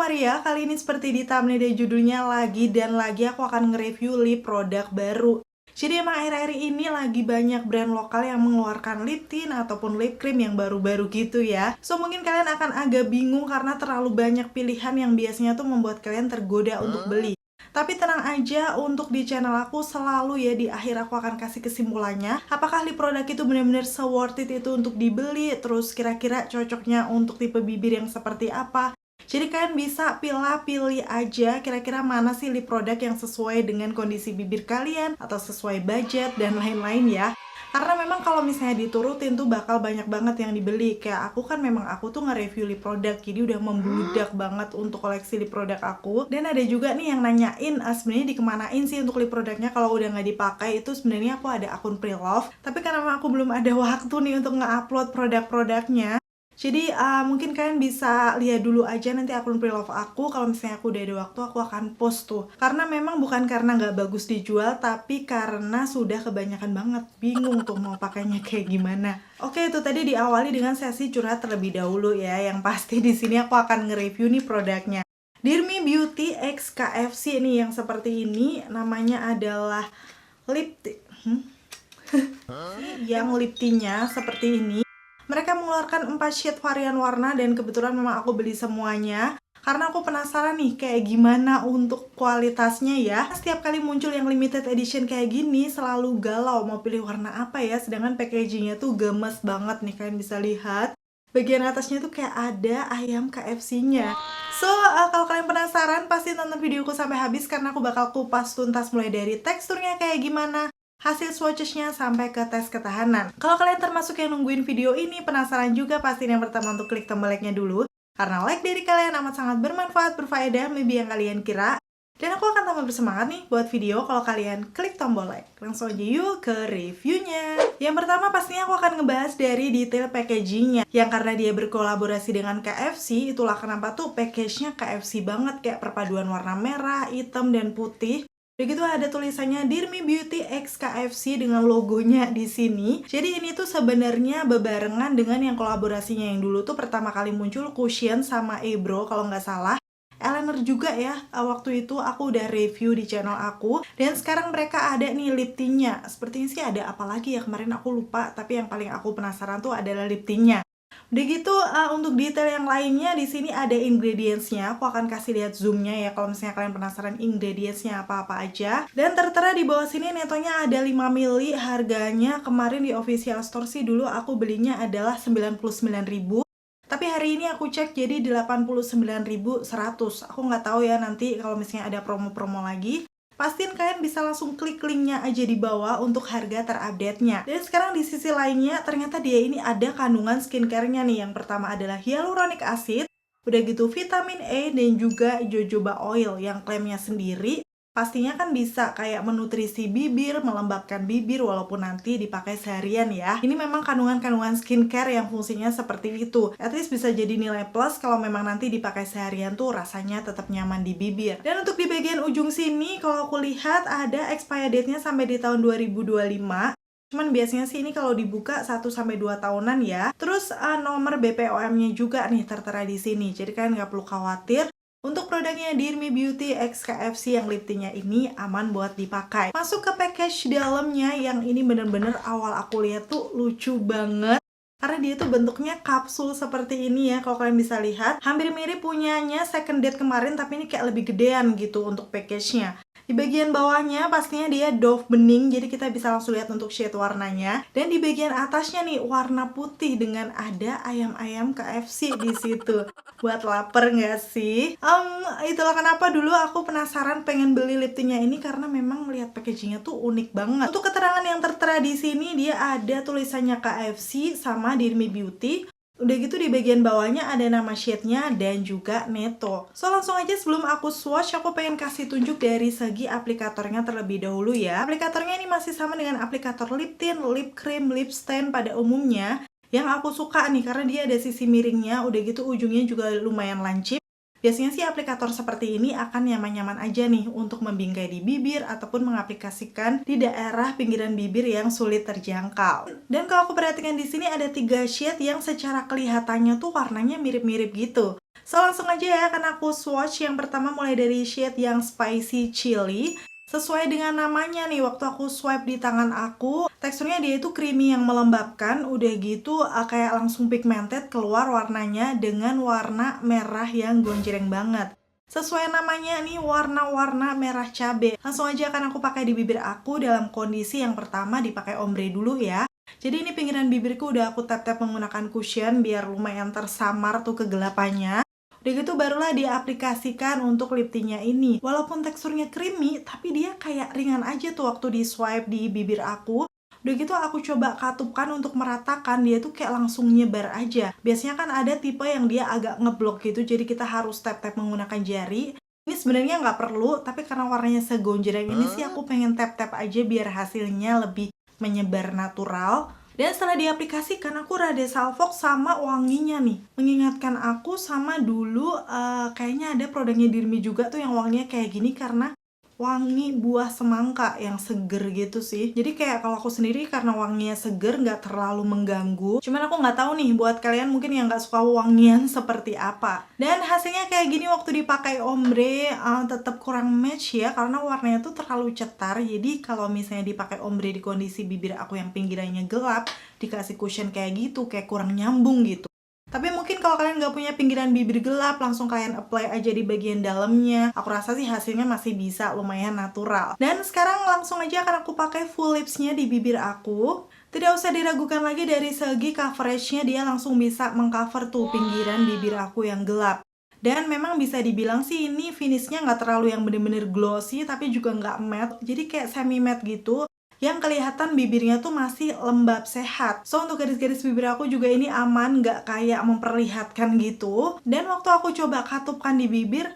Maria, kali ini seperti di thumbnail dan judulnya lagi aku akan nge-review lip produk baru. Jadi emang akhir-akhir ini lagi banyak brand lokal yang mengeluarkan lip tint ataupun lip cream yang baru-baru gitu ya. So mungkin kalian akan agak bingung karena terlalu banyak pilihan yang biasanya tuh membuat kalian tergoda untuk beli. Tapi tenang aja, untuk di channel aku selalu ya di akhir aku akan kasih kesimpulannya apakah lip produk itu benar-benar se-worth it itu untuk dibeli, terus kira-kira cocoknya untuk tipe bibir yang seperti apa. Jadi kalian bisa pilih aja kira-kira mana sih lip produk yang sesuai dengan kondisi bibir kalian atau sesuai budget dan lain-lain ya. Karena memang kalau misalnya diturutin tuh bakal banyak banget yang dibeli. Kayak aku kan memang aku tuh nge-review lip produk, jadi udah membludak banget untuk koleksi lip produk aku. Dan ada juga nih yang nanyain sebenarnya dikemanain sih untuk lip produknya kalau udah nggak dipakai. Itu sebenarnya aku ada akun pre-love, tapi karena memang aku belum ada waktu nih untuk nge-upload produk-produknya. Jadi mungkin kalian bisa lihat dulu aja nanti akun pre-love aku. Kalau misalnya aku udah ada waktu, aku akan post tuh. Karena memang bukan karena nggak bagus dijual, tapi karena sudah kebanyakan banget. Bingung tuh mau pakainya kayak gimana. Oke, itu tadi diawali dengan sesi curhat terlebih dahulu ya. Yang pasti di sini aku akan nge-review nih produknya. Dear Me Beauty X KFC nih yang seperti ini. Namanya adalah lip tint. Yang lip tintnya seperti ini. Mereka mengeluarkan 4 shade varian warna dan kebetulan memang aku beli semuanya karena aku penasaran nih kayak gimana untuk kualitasnya ya. Setiap kali muncul yang limited edition kayak gini selalu galau mau pilih warna apa ya, sedangkan packagingnya tuh gemes banget nih, kalian bisa lihat. Bagian atasnya tuh kayak ada ayam KFC-nya. So, kalau kalian penasaran pasti tonton videoku sampai habis karena aku bakal kupas tuntas mulai dari teksturnya kayak gimana, hasil swatches-nya sampai ke tes ketahanan. Kalau kalian termasuk yang nungguin video ini, penasaran juga, pasti yang pertama untuk klik tombol like-nya dulu. Karena like dari kalian amat sangat bermanfaat, berfaedah, lebih yang kalian kira. Dan aku akan tambah bersemangat nih buat video kalau kalian klik tombol like. Langsung aja yuk ke reviewnya. Yang pertama pastinya aku akan ngebahas dari detail packagingnya. Yang karena dia berkolaborasi dengan KFC, itulah kenapa tuh package-nya KFC banget. Kayak perpaduan warna merah, hitam, dan putih. Begitu ada tulisannya Dear Me Beauty X KFC dengan logonya di sini. Jadi ini tuh sebenarnya bebarengan dengan yang kolaborasinya yang dulu tuh pertama kali muncul Cushion sama Ebro kalau nggak salah. Eyeliner juga ya, waktu itu aku udah review di channel aku. Dan sekarang mereka ada nih lip tintnya. Sepertinya sih ada apa lagi ya, kemarin aku lupa. Tapi yang paling aku penasaran tuh adalah lip tintnya. Udah gitu untuk detail yang lainnya di sini ada ingredientsnya. Aku akan kasih lihat zoomnya ya kalau misalnya kalian penasaran ingredientsnya apa-apa aja. Dan tertera di bawah sini netonya ada 5 ml. Harganya kemarin di official store sih dulu aku belinya adalah 99.000. Tapi hari ini aku cek jadi 89.100. Aku nggak tahu ya nanti kalau misalnya ada promo-promo lagi. Pastiin kalian bisa langsung klik linknya aja di bawah untuk harga terupdate-nya. Dan sekarang di sisi lainnya, ternyata dia ini ada kandungan skincare-nya nih. Yang pertama adalah hyaluronic acid, udah gitu vitamin E, dan juga jojoba oil yang klaimnya sendiri. Pastinya kan bisa kayak menutrisi bibir, melembabkan bibir walaupun nanti dipakai seharian ya. Ini memang kandungan-kandungan skincare yang fungsinya seperti itu. At least bisa jadi nilai plus kalau memang nanti dipakai seharian tuh rasanya tetap nyaman di bibir. Dan untuk di bagian ujung sini kalau aku lihat ada expired date-nya sampai di tahun 2025. Cuman biasanya sih ini kalau dibuka 1-2 tahunan ya. Terus nomor BPOM-nya juga nih tertera di sini. Jadi kalian nggak perlu khawatir. Untuk produknya Dear Me Beauty X KFC yang lip tintnya ini aman buat dipakai. Masuk ke package dalamnya yang ini bener-bener awal aku lihat tuh lucu banget. Karena dia tuh bentuknya kapsul seperti ini ya, kalau kalian bisa lihat. Hampir mirip punyanya Second Date kemarin, tapi ini kayak lebih gedean gitu untuk package-nya. Di bagian bawahnya pastinya dia dove bening, jadi kita bisa langsung lihat untuk shade warnanya. Dan di bagian atasnya nih warna putih dengan ada ayam-ayam KFC di situ. Buat lapar nggak sih? Itulah kenapa dulu aku penasaran pengen beli lip tintnya ini karena memang melihat packagingnya tuh unik banget. Untuk keterangan yang tertera di sini dia ada tulisannya KFC sama Dear Me Beauty. Udah gitu di bagian bawahnya ada nama shade-nya dan juga neto. So langsung aja sebelum aku swatch, aku pengen kasih tunjuk dari segi aplikatornya terlebih dahulu ya. Aplikatornya ini masih sama dengan aplikator lip tint, lip cream, lip stain pada umumnya. Yang aku suka nih karena dia ada sisi miringnya, udah gitu ujungnya juga lumayan lancip. Biasanya sih aplikator seperti ini akan nyaman-nyaman aja nih untuk membingkai di bibir ataupun mengaplikasikan di daerah pinggiran bibir yang sulit terjangkau. Dan kalau aku perhatikan di sini ada 3 shade yang secara kelihatannya tuh warnanya mirip-mirip gitu. So langsung aja ya, karena aku swatch yang pertama mulai dari shade yang spicy chili. Sesuai dengan namanya nih, waktu aku swipe di tangan aku, teksturnya dia itu creamy yang melembabkan, udah gitu kayak langsung pigmented keluar warnanya dengan warna merah yang gonjreng banget. Sesuai namanya nih, warna-warna merah cabe. Langsung aja kan aku pakai di bibir aku dalam kondisi yang pertama dipakai ombre dulu ya. Jadi ini pinggiran bibirku udah aku tap-tap menggunakan cushion biar lumayan tersamar tuh kegelapannya. Udah gitu barulah diaplikasikan untuk lip tint-nya ini. Walaupun teksturnya creamy, tapi dia kayak ringan aja tuh waktu di swipe di bibir aku. Udah gitu aku coba katupkan untuk meratakan, dia tuh kayak langsung nyebar aja. Biasanya kan ada tipe yang dia agak ngeblok gitu, jadi kita harus tap-tap menggunakan jari. Ini sebenarnya nggak perlu, tapi karena warnanya segonjreng ini sih aku pengen tap-tap aja biar hasilnya lebih menyebar natural. Dan setelah diaplikasikan, aku rada salfok sama wanginya nih. Mengingatkan aku sama dulu kayaknya ada produknya Dirmi juga tuh yang wanginya kayak gini karena wangi buah semangka yang seger gitu sih. Jadi kayak kalau aku sendiri karena wanginya seger nggak terlalu mengganggu. Cuman aku nggak tahu nih buat kalian mungkin yang nggak suka wangian seperti apa. Dan hasilnya kayak gini waktu dipakai ombre tetap kurang match ya karena warnanya tuh terlalu cetar. Jadi kalau misalnya dipakai ombre di kondisi bibir aku yang pinggirannya gelap, dikasih cushion kayak gitu kayak kurang nyambung gitu. Tapi mungkin kalau kalian nggak punya pinggiran bibir gelap, langsung kalian apply aja di bagian dalamnya. Aku rasa sih hasilnya masih bisa lumayan natural. Dan sekarang langsung aja akan aku pakai full lipsnya di bibir aku. Tidak usah diragukan lagi dari segi coveragenya, dia langsung bisa mengcover tuh pinggiran bibir aku yang gelap. Dan memang bisa dibilang sih ini finishnya nggak terlalu yang bener-bener glossy, tapi juga nggak matte. Jadi kayak semi matte gitu yang kelihatan bibirnya tuh masih lembab sehat. So untuk garis-garis bibir aku juga ini aman, nggak kayak memperlihatkan gitu. Dan waktu aku coba katupkan di bibir,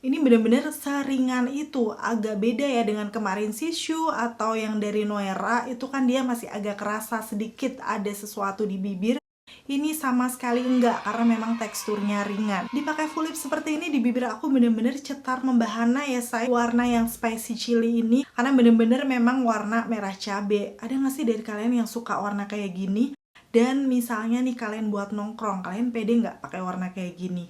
ini bener-bener seringan itu. Agak beda ya dengan kemarin Shishu atau yang dari Noera, itu kan dia masih agak kerasa sedikit ada sesuatu di bibir. Ini sama sekali enggak, karena memang teksturnya ringan. Dipakai full lip seperti ini di bibir aku bener-bener cetar membahana ya say. Warna yang spicy chili ini, karena bener-bener memang warna merah cabe. Ada nggak sih dari kalian yang suka warna kayak gini? Dan misalnya nih kalian buat nongkrong, kalian pede nggak pakai warna kayak gini?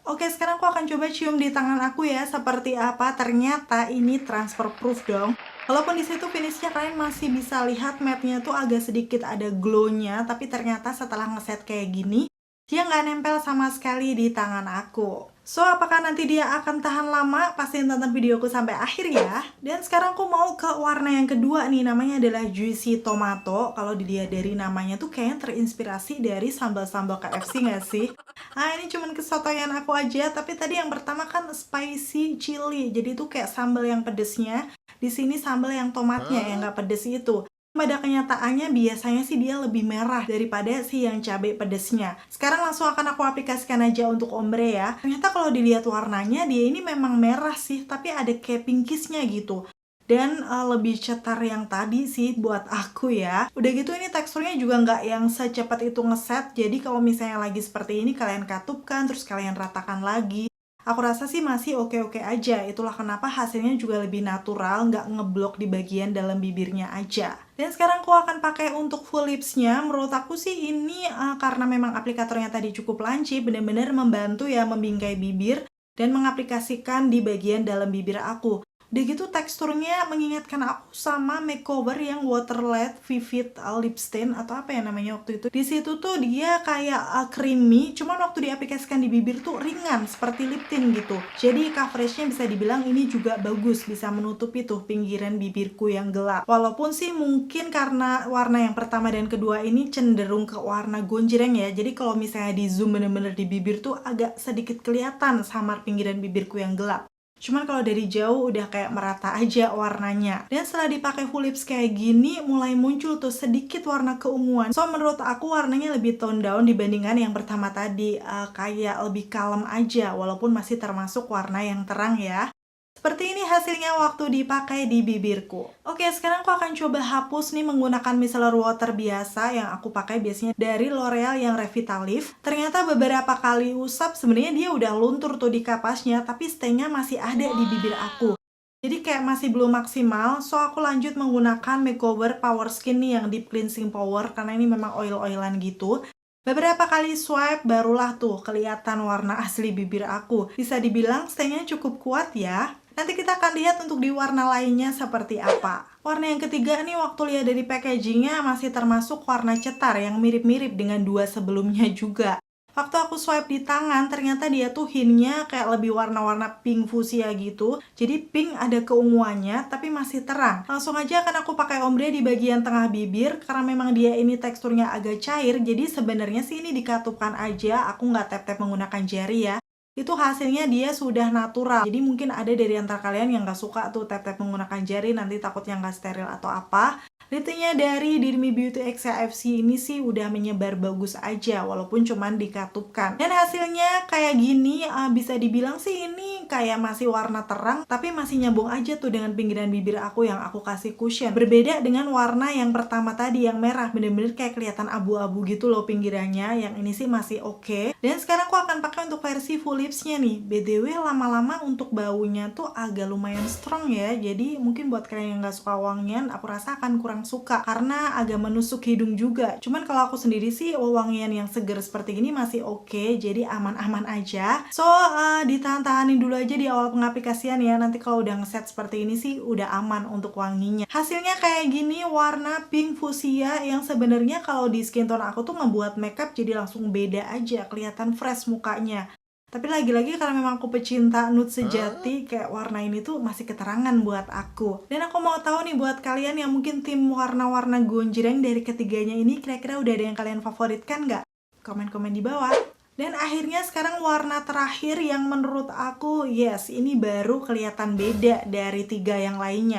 Oke, sekarang aku akan coba cium di tangan aku ya, seperti apa. Ternyata ini transfer proof dong. Walaupun di situ finishnya kalian masih bisa lihat matte-nya tuh agak sedikit ada glow-nya, tapi ternyata setelah ngeset kayak gini, dia nggak nempel sama sekali di tangan aku. So, apakah nanti dia akan tahan lama? Pastiin tonton videoku sampai akhir ya. Dan sekarang aku mau ke warna yang kedua nih, namanya adalah Juicy Tomato. Kalau dilihat dari namanya tuh kayaknya terinspirasi dari sambal-sambal KFC nggak sih? Ini cuman kesotoyan aku aja, tapi tadi yang pertama kan spicy chili, jadi tuh kayak sambal yang pedesnya. Di sini sambal yang tomatnya yang nggak pedes itu. Pada kenyataannya biasanya sih dia lebih merah daripada si yang cabai pedesnya. Sekarang langsung akan aku aplikasikan aja untuk ombre ya. Ternyata kalau dilihat warnanya dia ini memang merah sih, tapi ada kayak pinkisnya gitu. Dan lebih cetar yang tadi sih buat aku ya. Udah gitu ini teksturnya juga nggak yang secepat itu ngeset. Jadi kalau misalnya lagi seperti ini kalian katupkan terus kalian ratakan lagi. Aku rasa sih masih oke-oke aja. Itulah kenapa hasilnya juga lebih natural, nggak ngeblok di bagian dalam bibirnya aja. Dan sekarang aku akan pakai untuk full lipsnya. Menurut aku sih ini karena memang aplikatornya tadi cukup lancip, bener-bener membantu ya membingkai bibir dan mengaplikasikan di bagian dalam bibir aku. Udah gitu teksturnya mengingatkan aku sama makeover yang Waterlet Vivid Lip Stain atau apa ya namanya waktu itu. Di situ tuh dia kayak creamy, cuman waktu diaplikasikan di bibir tuh ringan seperti lip tint gitu. Jadi coveragenya bisa dibilang ini juga bagus, bisa menutupi tuh pinggiran bibirku yang gelap. Walaupun sih mungkin karena warna yang pertama dan kedua ini cenderung ke warna gonjreng ya. Jadi kalau misalnya di zoom bener-bener di bibir tuh agak sedikit kelihatan samar pinggiran bibirku yang gelap. Cuman kalau dari jauh udah kayak merata aja warnanya. Dan setelah dipakai full lips kayak gini, mulai muncul tuh sedikit warna keunguan. So menurut aku warnanya lebih tone down dibandingkan yang pertama tadi. Kayak lebih kalem aja, walaupun masih termasuk warna yang terang ya. Seperti ini hasilnya waktu dipakai di bibirku. Oke, sekarang aku akan coba hapus nih menggunakan micellar water biasa yang aku pakai biasanya dari L'Oreal yang Revitalift. Ternyata beberapa kali usap sebenarnya dia udah luntur tuh di kapasnya, tapi stay-nya masih ada di bibir aku. Jadi kayak masih belum maksimal, so aku lanjut menggunakan makeover power skin nih yang deep cleansing power karena ini memang oil-oilan gitu. Beberapa kali swipe barulah tuh kelihatan warna asli bibir aku. Bisa dibilang stay-nya cukup kuat ya. Nanti kita akan lihat untuk di warna lainnya seperti apa. Warna yang ketiga nih, waktu lihat dari packagingnya masih termasuk warna cetar yang mirip-mirip dengan dua sebelumnya juga. Waktu aku swipe di tangan, ternyata dia tuh hintnya kayak lebih warna-warna pink fuchsia gitu. Jadi pink ada keunguannya, tapi masih terang. Langsung aja akan aku pakai ombre di bagian tengah bibir, karena memang dia ini teksturnya agak cair. Jadi sebenarnya sih ini dikatupkan aja, aku nggak tap-tap menggunakan jari ya. Itu hasilnya dia sudah natural. Jadi mungkin ada dari antara kalian yang nggak suka tuh tap-tap menggunakan jari, nanti takutnya nggak steril atau apa. Litinya dari Dirmi Beauty XCFC ini sih udah menyebar bagus aja, walaupun cuman dikatupkan. Dan hasilnya kayak gini, bisa dibilang sih ini kayak masih warna terang, tapi masih nyambung aja tuh dengan pinggiran bibir aku yang aku kasih cushion. Berbeda dengan warna yang pertama tadi, yang merah, bener-bener kayak kelihatan abu-abu gitu loh pinggirannya. Yang ini sih masih oke. Dan sekarang aku akan pakai untuk versi full lipsnya nih. BTW lama-lama untuk baunya tuh agak lumayan strong ya, jadi mungkin buat kalian yang gak suka wangian, aku rasa akan kurang suka karena agak menusuk hidung juga. Cuman kalau aku sendiri sih wangian yang seger seperti ini masih oke, jadi aman-aman aja. So ditahan-tahanin dulu aja di awal pengaplikasian ya, nanti kalau udah ngeset seperti ini sih udah aman untuk wanginya. Hasilnya kayak gini, warna pink fuchsia yang sebenarnya kalau di skin tone aku tuh ngebuat makeup jadi langsung beda aja, kelihatan fresh mukanya. Tapi lagi-lagi karena memang aku pecinta nude sejati, kayak warna ini tuh masih keterangan buat aku. Dan aku mau tahu nih buat kalian yang mungkin tim warna-warna gonjreng dari ketiganya ini, kira-kira udah ada yang kalian favoritkan nggak? Komen-komen di bawah. Dan akhirnya sekarang warna terakhir yang menurut aku, yes, ini baru kelihatan beda dari tiga yang lainnya.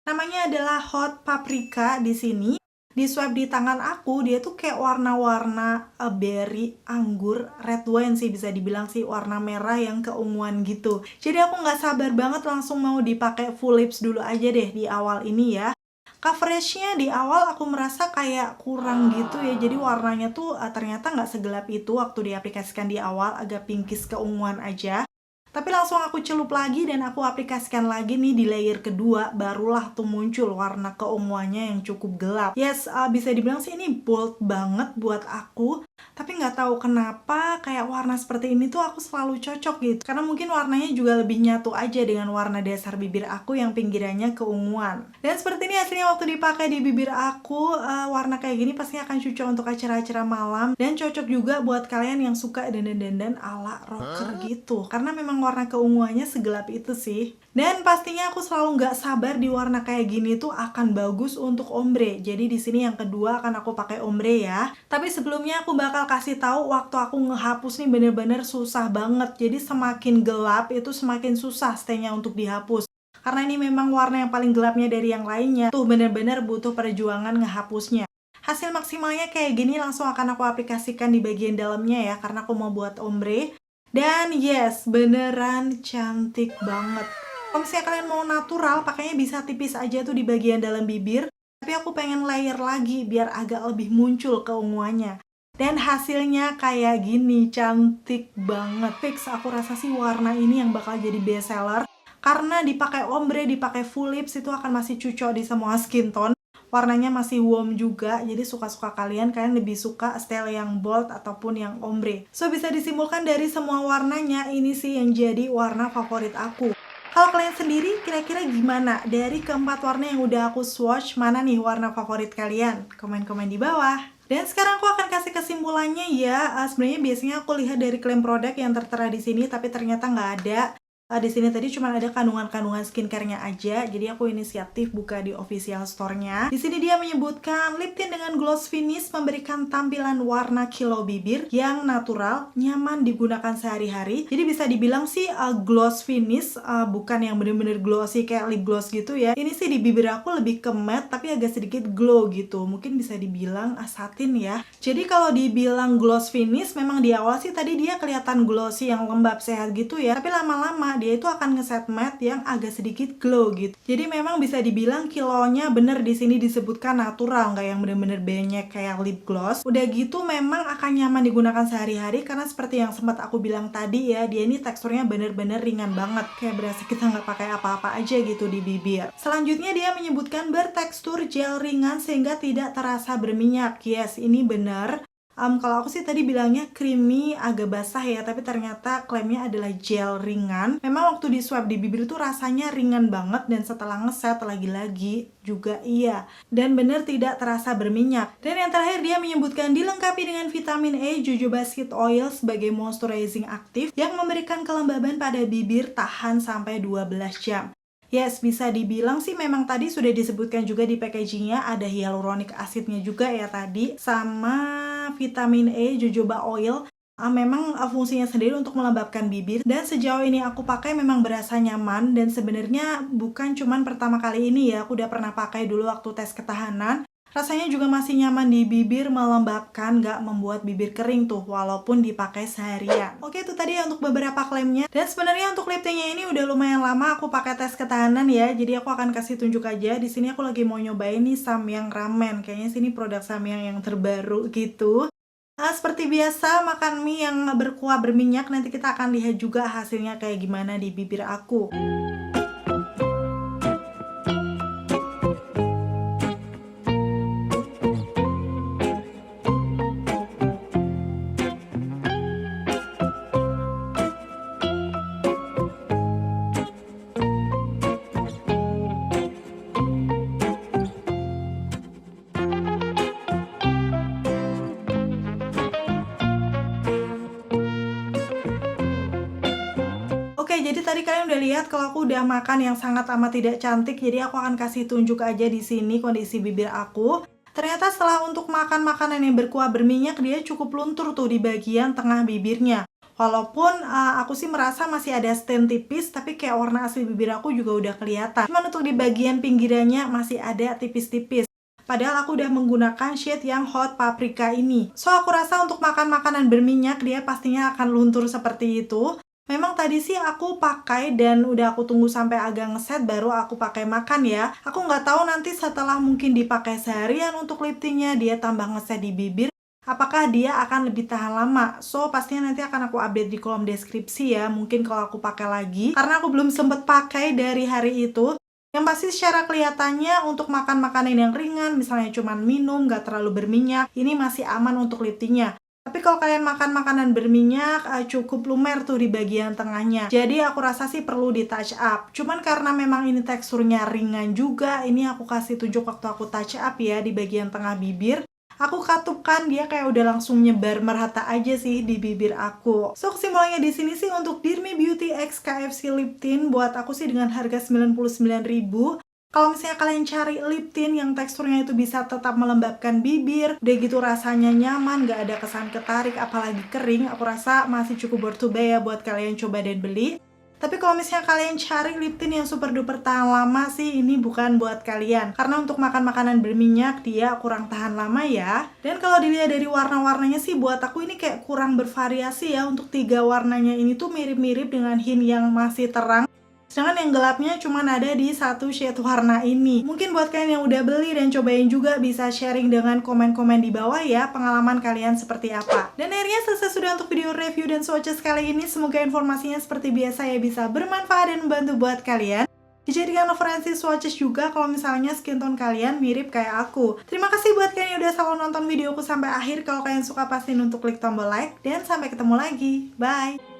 Namanya adalah Hot Paprika di sini. Di swipe di tangan aku, dia tuh kayak warna-warna berry, anggur, red wine sih bisa dibilang sih, warna merah yang keunguan gitu. Jadi aku nggak sabar banget langsung mau dipakai full lips dulu aja deh di awal ini ya. Coveragenya di awal aku merasa kayak kurang gitu ya, jadi warnanya tuh ternyata nggak segelap itu waktu diaplikasikan di awal, agak pinkish keunguan aja. Tapi langsung aku celup lagi dan aku aplikasikan lagi nih di layer kedua, barulah tuh muncul warna keunguannya yang cukup gelap. Yes, bisa dibilang sih ini bold banget buat aku. Tapi nggak tahu kenapa kayak warna seperti ini tuh aku selalu cocok gitu. Karena mungkin warnanya juga lebih nyatu aja dengan warna dasar bibir aku yang pinggirannya keunguan. Dan seperti ini hasilnya waktu dipakai di bibir aku, warna kayak gini pasti akan cocok untuk acara-acara malam. Dan cocok juga buat kalian yang suka dandan-dandan ala rocker gitu. Karena memang warna keunguannya segelap itu sih. Dan pastinya aku selalu nggak sabar di warna kayak gini tuh akan bagus untuk ombre. Jadi di sini yang kedua akan aku pakai ombre ya. Tapi sebelumnya aku bakal kasih tahu waktu aku ngehapus nih bener-bener susah banget. Jadi semakin gelap itu semakin susah stay-nya untuk dihapus. Karena ini memang warna yang paling gelapnya dari yang lainnya. Tuh bener-bener butuh perjuangan ngehapusnya. Hasil maksimalnya kayak gini langsung akan aku aplikasikan di bagian dalamnya ya, karena aku mau buat ombre. Dan yes, beneran cantik banget. Kalau misalnya kalian mau natural, pakainya bisa tipis aja tuh di bagian dalam bibir. Tapi aku pengen layer lagi biar agak lebih muncul keunguannya. Dan hasilnya kayak gini, cantik banget. Fix aku rasa sih warna ini yang bakal jadi best seller. Karena dipakai ombre, dipakai full lips itu akan masih cocok di semua skin tone. Warnanya masih warm juga, jadi suka-suka kalian lebih suka style yang bold ataupun yang ombre. So bisa disimpulkan dari semua warnanya, ini sih yang jadi warna favorit aku. Kalau kalian sendiri kira-kira gimana? Dari keempat warna yang udah aku swatch, mana nih warna favorit kalian? Komen-komen di bawah. Dan sekarang aku akan kasih kesimpulannya ya. Sebenarnya biasanya aku lihat dari klaim produk yang tertera di sini, tapi ternyata nggak ada. Di sini tadi cuma ada kandungan-kandungan skincare-nya aja, jadi aku inisiatif buka di official store-nya. Di sini dia menyebutkan lip tint dengan gloss finish memberikan tampilan warna kilau bibir yang natural, nyaman digunakan sehari-hari. Jadi bisa dibilang sih gloss finish, bukan yang bener-bener glossy kayak lip gloss gitu ya. Ini sih di bibir aku lebih ke matte tapi agak sedikit glow gitu. Mungkin bisa dibilang satin ya. Jadi kalau dibilang gloss finish, memang di awal sih tadi dia kelihatan glossy yang lembab sehat gitu ya. Tapi lama-lama dia itu akan ngeset matte yang agak sedikit glow gitu. Jadi memang bisa dibilang kilonya bener di sini disebutkan natural, nggak yang bener-bener banyak kayak lip gloss. Udah gitu memang akan nyaman digunakan sehari-hari karena seperti yang sempat aku bilang tadi ya, dia ini teksturnya bener-bener ringan banget, kayak berasa kita nggak pakai apa-apa aja gitu di bibir. Selanjutnya dia menyebutkan bertekstur gel ringan sehingga tidak terasa berminyak. Yes, ini bener. Kalau aku sih tadi bilangnya creamy agak basah ya, tapi ternyata klaimnya adalah gel ringan. Memang waktu di swipe di bibir tuh rasanya ringan banget, dan setelah ngeset lagi-lagi juga iya. Dan bener tidak terasa berminyak. Dan yang terakhir dia menyebutkan dilengkapi dengan vitamin E, jojoba seed oil sebagai moisturizing aktif yang memberikan kelembaban pada bibir tahan sampai 12 jam. Yes, bisa dibilang sih memang tadi sudah disebutkan juga di packagingnya ada hyaluronic acidnya juga ya tadi, sama vitamin E, jojoba oil. Memang fungsinya sendiri untuk melembabkan bibir, dan sejauh ini aku pakai memang berasa nyaman. Dan sebenarnya bukan cuman pertama kali ini ya, aku udah pernah pakai dulu waktu tes ketahanan. Rasanya juga masih nyaman di bibir, melembabkan, gak membuat bibir kering tuh walaupun dipakai seharian. Oke, itu tadi untuk beberapa klaimnya. Dan sebenarnya untuk lip tintnya ini udah lumayan lama aku pakai tes ketahanan ya. Jadi aku akan kasih tunjuk aja. Di sini aku lagi mau nyobain nih Samyang Ramen. Kayaknya sini produk Samyang yang terbaru gitu. Seperti biasa makan mie yang berkuah berminyak, nanti kita akan lihat juga hasilnya kayak gimana di bibir aku. Oke, jadi tadi kalian udah lihat kalau aku udah makan yang sangat amat tidak cantik, jadi aku akan kasih tunjuk aja di sini kondisi bibir aku. Ternyata setelah untuk makan makanan yang berkuah berminyak, dia cukup luntur tuh di bagian tengah bibirnya. Walaupun aku sih merasa masih ada stain tipis, tapi kayak warna asli bibir aku juga udah kelihatan. Cuman untuk di bagian pinggirannya masih ada tipis-tipis. Padahal aku udah menggunakan shade yang hot paprika ini. So, aku rasa untuk makan makanan berminyak, dia pastinya akan luntur seperti itu. Memang tadi sih aku pakai dan udah aku tunggu sampai agak ngeset baru aku pakai makan ya. Aku nggak tahu nanti setelah mungkin dipakai seharian untuk lip tintnya dia tambah ngeset di bibir, apakah dia akan lebih tahan lama. So pastinya nanti akan aku update di kolom deskripsi ya, mungkin kalau aku pakai lagi. Karena aku belum sempet pakai dari hari itu. Yang pasti secara kelihatannya untuk makan makanan yang ringan, misalnya cuman minum, nggak terlalu berminyak, ini masih aman untuk lip tintnya. Tapi kalau kalian makan makanan berminyak, cukup lumer tuh di bagian tengahnya. Jadi aku rasa sih perlu di touch up. Cuman karena memang ini teksturnya ringan juga, ini aku kasih tunjuk waktu aku touch up ya di bagian tengah bibir. Aku katupkan, dia kayak udah langsung nyebar merata aja sih di bibir aku. So kesimpulannya di sini sih untuk Dear Me Beauty X KFC Lip Tint buat aku sih dengan harga 99.000. Kalau misalnya kalian cari lip tint yang teksturnya itu bisa tetap melembabkan bibir, udah gitu rasanya nyaman, gak ada kesan ketarik, apalagi kering, aku rasa masih cukup worth to buy ya buat kalian coba dan beli. Tapi kalau misalnya kalian cari lip tint yang super duper tahan lama sih, ini bukan buat kalian. Karena untuk makan makanan berminyak, dia kurang tahan lama ya. Dan kalau dilihat dari warna-warnanya sih, buat aku ini kayak kurang bervariasi ya. Untuk 3 warnanya ini tuh mirip-mirip dengan hint yang masih terang. Sedangkan yang gelapnya cuma ada di satu shade warna ini. Mungkin buat kalian yang udah beli dan cobain juga bisa sharing dengan komen-komen di bawah ya pengalaman kalian seperti apa. Dan akhirnya selesai sudah untuk video review dan swatches kali ini. Semoga informasinya seperti biasa ya bisa bermanfaat dan membantu buat kalian. Dijadikan referensi swatches juga kalau misalnya skin tone kalian mirip kayak aku. Terima kasih buat kalian yang udah selalu nonton videoku sampai akhir. Kalau kalian suka pastiin untuk klik tombol like. Dan sampai ketemu lagi. Bye!